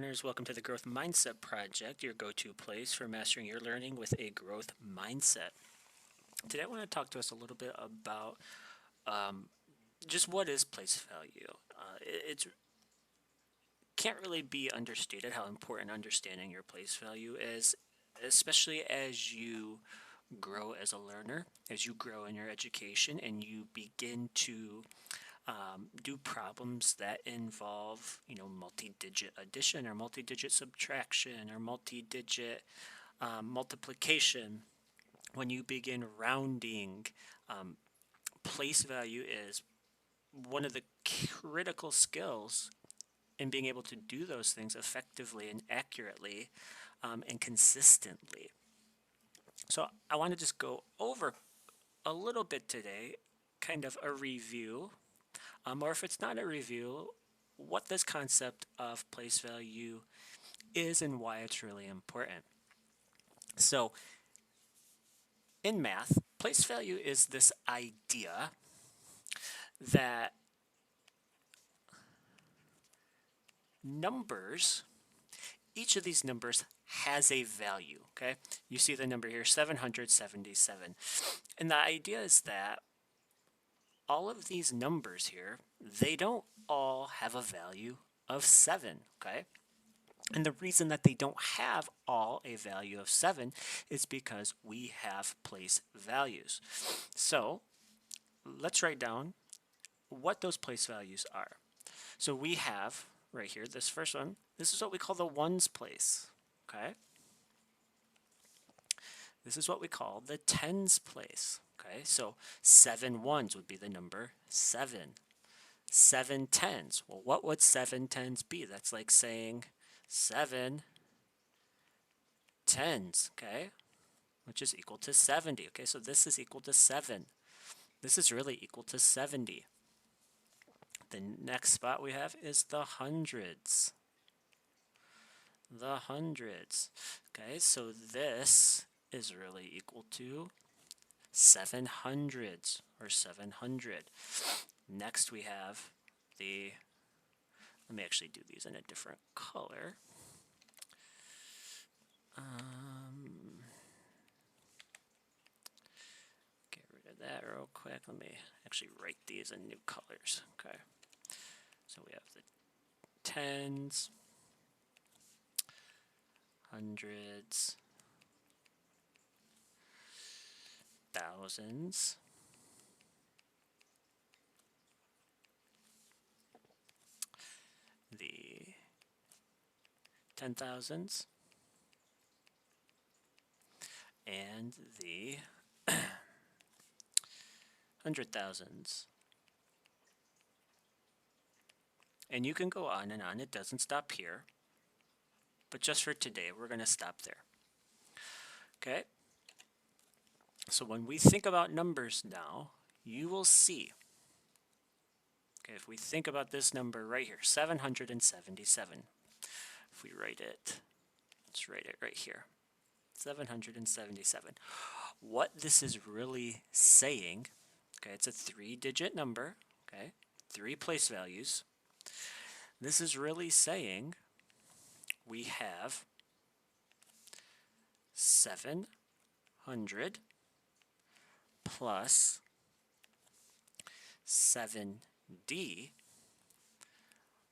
learners. Welcome to the Growth Mindset Project, your go-to place for mastering your learning with a growth mindset. Today I want to talk to us a little bit about just what is place value. It can't really be understated how important understanding your place value is, especially as you grow as a learner, as you grow in your education and you begin to do problems that involve, multi-digit addition or multi-digit subtraction or multi-digit multiplication. When you begin rounding, place value is one of the critical skills in being able to do those things effectively and accurately and consistently. So I want to just go over a little bit today, kind of a review. Or if it's not a review, what this concept of place value is and why it's really important. So, in math, place value is this idea that numbers, each of these numbers has a value, okay? You see the number here, 777. And the idea is that all of these numbers here, they don't all have a value of 7, okay? And the reason that they don't have all a value of 7 is because we have place values. So let's write down what those place values are. So we have right here, this first one, this is what we call the ones place, okay? This is what we call the tens place. Okay, so 7 ones would be the number 7. 7 tens. Well, what would 7 tens be? That's like saying 7 tens, okay? Which is equal to 70. Okay, so this is equal to 7. This is really equal to 70. The next spot we have is the hundreds. The hundreds. Okay, so this is really equal to 700s or 700. Next we have let me actually do these in a different color. Get rid of that real quick. Let me actually write these in new colors. Okay. So we have the tens, hundreds, thousands, the 10,000s, and the 100,000s. And you can go on and on. It doesn't stop here. But just for today, we're going to stop there. Okay? So when we think about numbers now, you will see, okay, if we think about this number right here, 777. If we write it, let's write it right here, 777. What this is really saying, okay, it's a 3-digit number, okay, 3 place values. This is really saying we have 700 plus 7D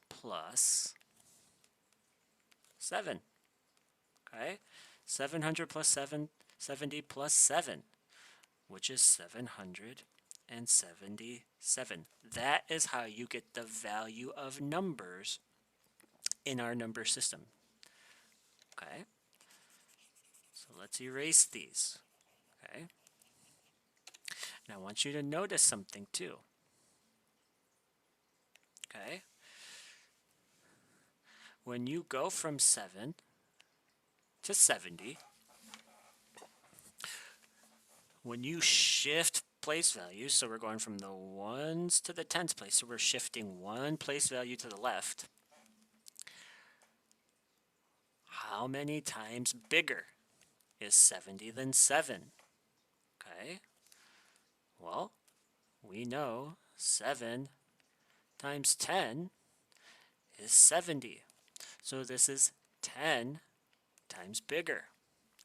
plus 7. Okay? 700 plus 70 plus 7, which is 777. That is how you get the value of numbers in our number system. Okay? So let's erase these. Okay? And I want you to notice something too. Okay? When you go from 7 to 70, when you shift place values, so we're going from the ones to the tens place, so we're shifting one place value to the left, how many times bigger is 70 than 7? Okay? Well, we know 7 times 10 is 70. So this is 10 times bigger.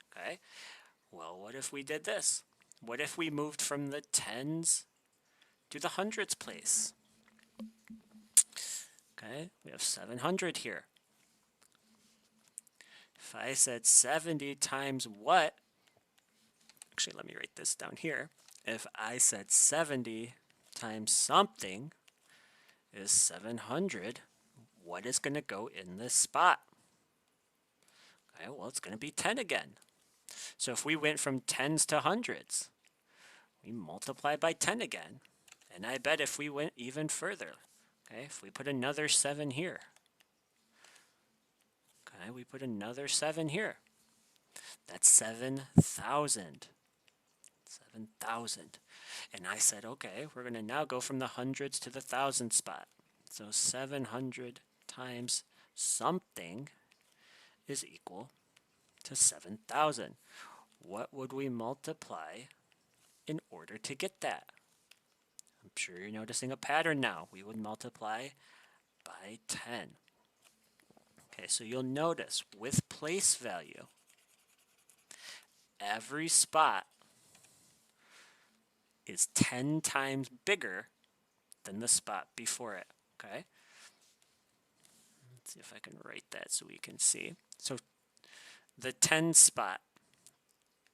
Okay? Well, what if we did this? What if we moved from the tens to the hundreds place? Okay, we have 700 here. If I said 70 times what? Actually, let me write this down here. If I said 70 times something is 700, what is going to go in this spot? Okay, well, it's going to be 10 again. So if we went from tens to hundreds, we multiply by 10 again. And I bet if we went even further, okay, if we put another 7 here, okay, we put another 7 here, that's 7,000. 7,000. And I said, okay, we're going to now go from the hundreds to the thousand spot. So 700 times something is equal to 7,000. What would we multiply in order to get that? I'm sure you're noticing a pattern now. We would multiply by 10. Okay, so you'll notice with place value, every spot is 10 times bigger than the spot before it. Okay? Let's see if I can write that so we can see. So the 10 spot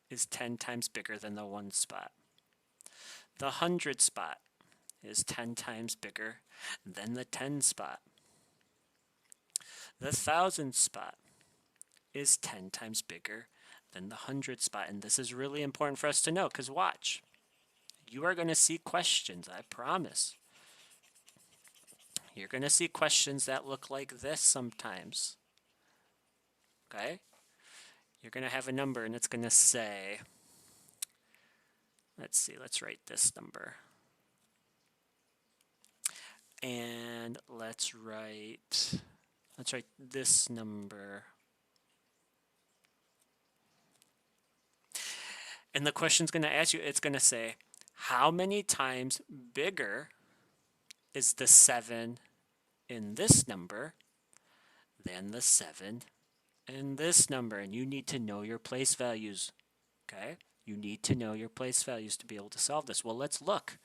is 10 times bigger than the 1 spot. The 100 spot is 10 times bigger than the 10 spot. The 1,000 spot is 10 times bigger than the 100 spot. And this is really important for us to know, because watch. You are going to see questions, I promise. You're going to see questions that look like this sometimes. Okay? You're going to have a number and it's going to say, let's see, let's write this number. And let's write this number. And the question's going to ask you, it's going to say, how many times bigger is the 7 in this number than the 7 in this number? And you need to know your place values, okay? You need to know your place values to be able to solve this. Well, let's look.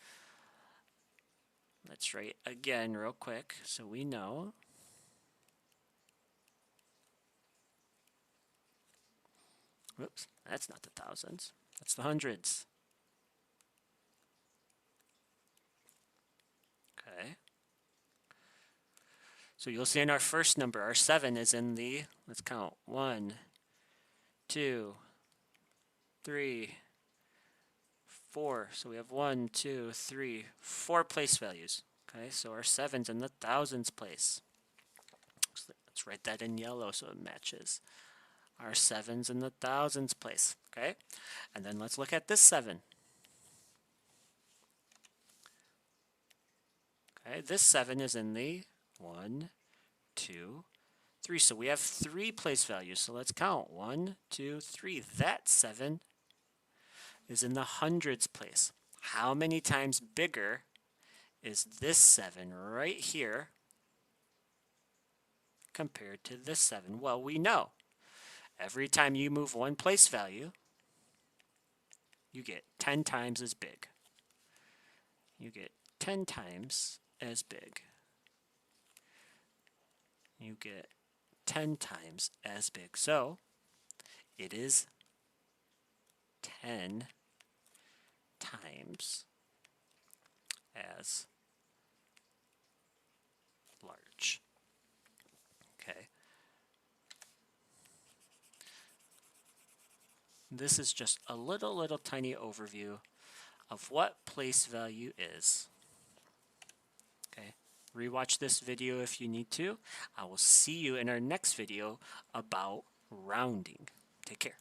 Let's write again real quick so we know. Whoops, that's not the thousands. That's the hundreds. Okay. So you'll see in our first number, our 7 is in the, let's count, 1, 2, 3, 4. So we have 1, 2, 3, 4 place values. Okay, so our 7's in the thousands place. So let's write that in yellow so it matches. Our 7's in the thousands place. Okay, and then let's look at this 7. Okay, this 7 is in the 1, 2, 3. So we have 3 place values. So let's count. 1, 2, 3. That 7 is in the hundreds place. How many times bigger is this 7 right here compared to this 7? Well, we know every time you move 1 place value, you get 10 times as big. You get 10 times as big. You get 10 times as big. So it is 10 times as large. Okay. This is just a little tiny overview of what place value is. Okay. Rewatch this video if you need to. I will see you in our next video about rounding. Take care.